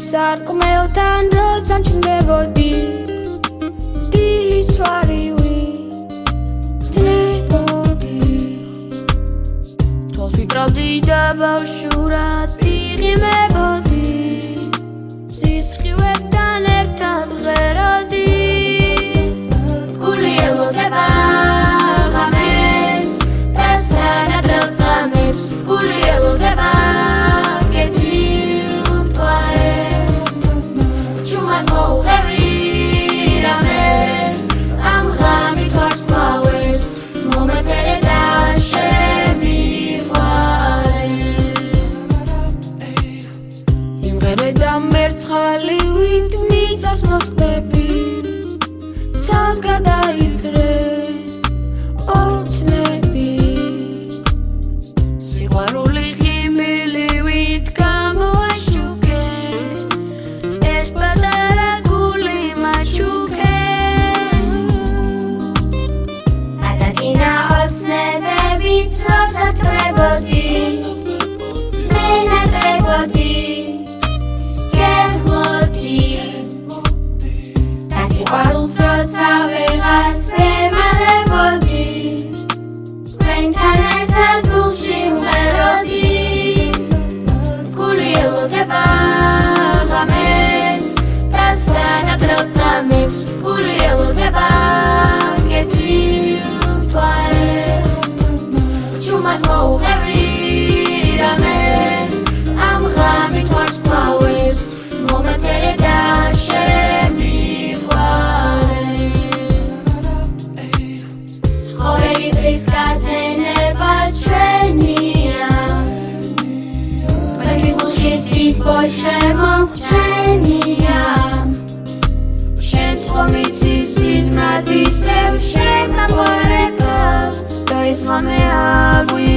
სარკმელთან როცა მჩნდებოდი დილის ვარივი დნებოდი თვალს ვიკრავდი და ბავშვურად იღიმებოდი სისხლივებთან ერთად ღეროდი გული ელოდება ღამეს და სანადრელ წამებს გული ელოდება მერცხალივით მიწას მოსხდები ცას გადაიფრე ოცნები სიყვარული ღიმილივით გამოაშუქე ეს პატარა გული მაჩუქე აცაცინა ოცნებებით როცა ტრებოდი მე ნატრებოდი სიყვარულს როცა ვეღარ ვემალებოდი ჩვენთან ერთად გულში მღეროდი გული ელოდება ღამეს და სანადრელ წამებს გული ელოდება კეთილ თვალებს ჩუმად მოუღები რამე ამ ღამით ვარს კლავებს მომეფერე და შემოჩენია შენს ხომიცის სიზმრად ისევ შემაყვარებავს და ის ღამე აგვი